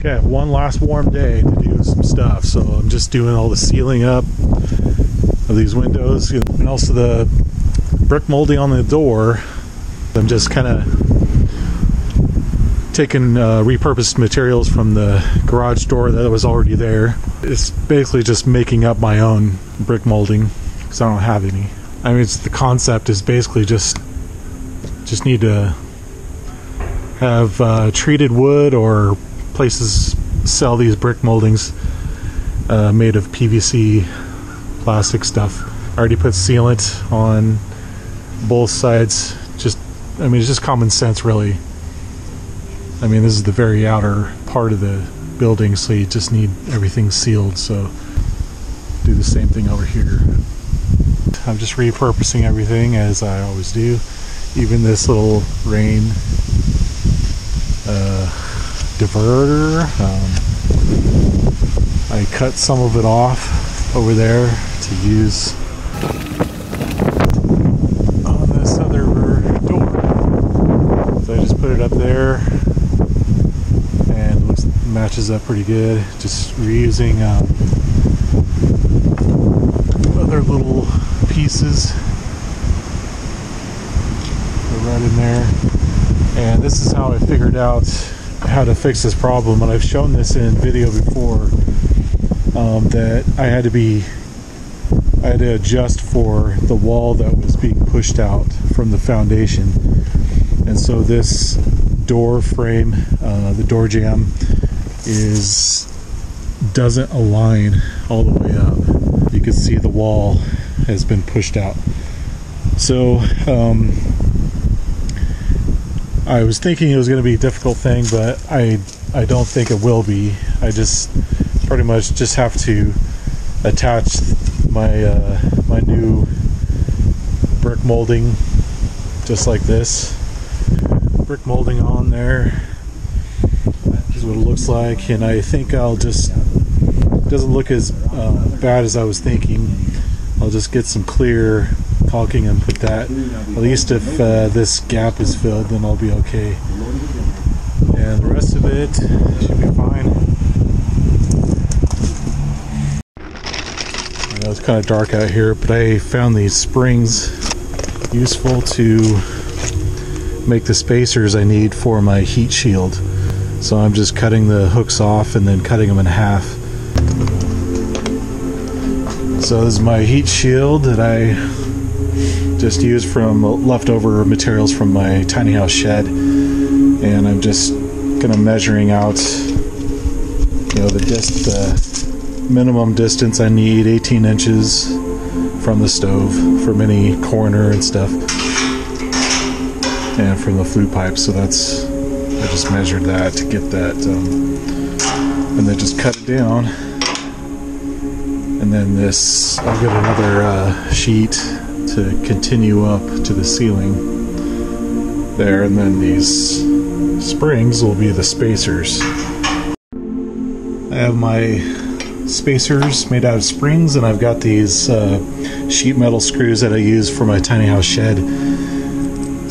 Okay, I have one last warm day to do some stuff, so I'm just doing all the sealing up of these windows and also the brick molding on the door. I'm just kind of taking repurposed materials from the garage door that was already there. It's basically just making up my own brick molding because I don't have any. I mean, the concept is basically just need to have treated wood, or places sell these brick moldings made of PVC plastic stuff. I already put sealant on both sides. I mean, it's just common sense, really. I mean, this is the very outer part of the building, so you just need everything sealed. So do the same thing over here. I'm just repurposing everything as I always do. Even this little rain diverter, I cut some of it off over there to use on this other door. So I just put it up there, and it matches up pretty good. Just reusing other little pieces right in there. And this is how I figured out how to fix this problem, and I've shown this in video before, that I had to adjust for the wall that was being pushed out from the foundation. And so this door frame, the door jamb, doesn't align all the way up. You can see the wall has been pushed out. So I was thinking it was going to be a difficult thing, but I don't think it will be. I just pretty much just have to attach my my new brick molding just like this. Brick molding on there is what it looks like, and I think I'll just, it doesn't look as bad as I was thinking. I'll just get some clear caulking and put that. At least if this gap is filled, then I'll be okay. And the rest of it should be fine. I know it's kind of dark out here, but I found these springs useful to make the spacers I need for my heat shield. So I'm just cutting the hooks off and then cutting them in half. So this is my heat shield that I just used from leftover materials from my tiny house shed, and I'm just kind of measuring out, the minimum distance I need, 18 inches from the stove from any corner and stuff, and from the flue pipe. So I just measured that to get that, and then just cut it down. And then this, I'll get another sheet to continue up to the ceiling there, and then these springs will be the spacers. I have my spacers made out of springs, and I've got these sheet metal screws that I use for my tiny house shed.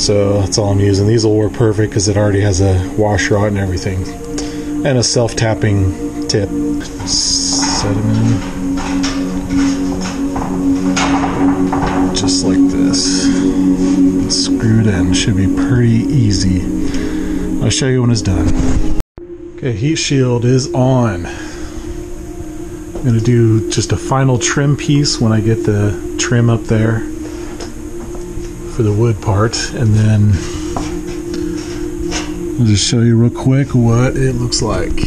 So that's all I'm using. These will work perfect because it already has a washer on and everything, and a self-tapping tip. Set them in just like this. Screwed in. Should be pretty easy. I'll show you when it's done. Okay, heat shield is on. I'm going to do just a final trim piece when I get the trim up there for the wood part, and then I'll just show you real quick what it looks like.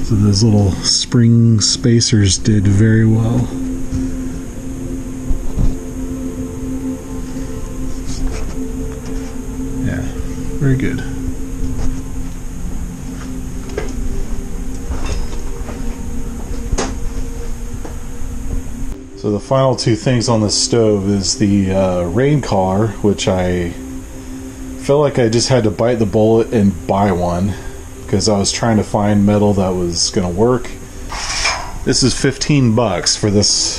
So those little spring spacers did very well. Yeah, very good. So the final two things on the stove is the rain collar, which I feel like I just had to bite the bullet and buy one because I was trying to find metal that was going to work. This is $15 for this,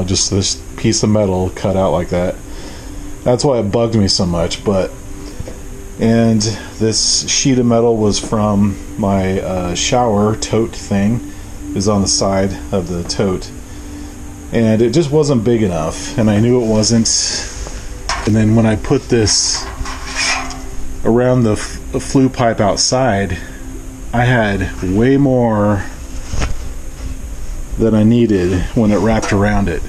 just this piece of metal cut out like that. That's why it bugged me so much. But And this sheet of metal was from my shower tote thing. It was on the side of the tote. And it just wasn't big enough, and I knew it wasn't. And then when I put this around the flue pipe outside, I had way more than I needed when it wrapped around it.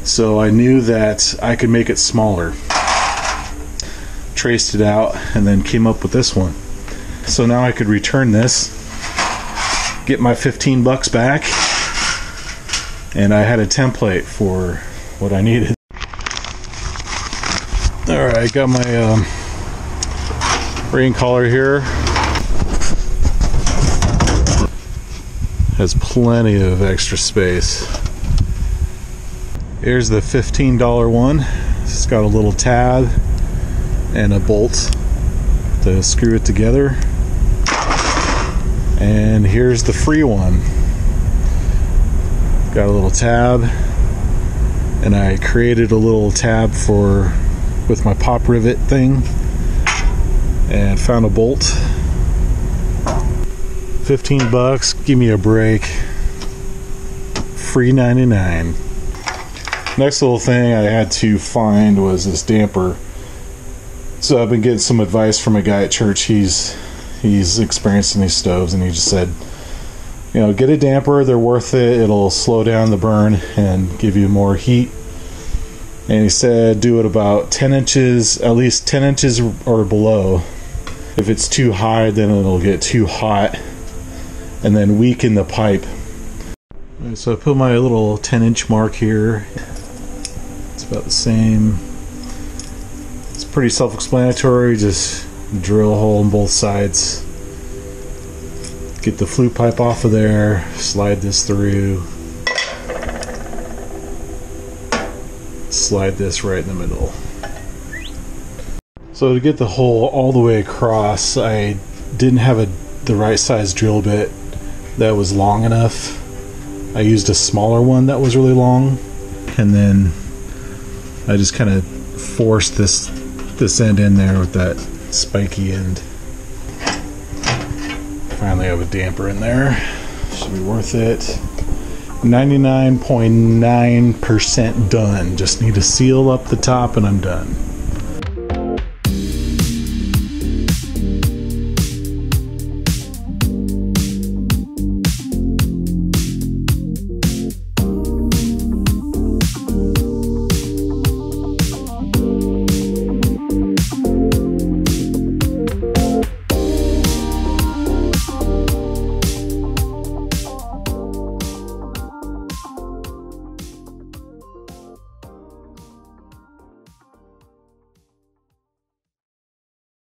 So I knew that I could make it smaller. Traced it out and then came up with this one. So now I could return this, get my 15 bucks back, and I had a template for what I needed. Alright, got my rain collar here. Has plenty of extra space. Here's the $15 one. It's got a little tab and a bolt to screw it together. And here's the free one. Got a little tab, and I created a little tab for with my pop rivet thing and found a bolt. 15 bucks, give me a break. Free 99. Next little thing I had to find was this damper. So I've been getting some advice from a guy at church. He's experienced in these stoves, and he just said, you know, get a damper, they're worth it, it'll slow down the burn and give you more heat. And he said do it about 10 inches, at least 10 inches or below. If it's too high, then it'll get too hot and then weaken the pipe. So I put my little 10-inch mark here. It's about the same. It's pretty self-explanatory. Just drill a hole in both sides. Get the flue pipe off of there. Slide this through. Slide this right in the middle. So to get the hole all the way across, I didn't have the right size drill bit that was long enough. I used a smaller one that was really long, and then I just kind of forced this end in there with that spiky end. Finally have a damper in there. Should be worth it. 99.9% done. Just need to seal up the top and I'm done.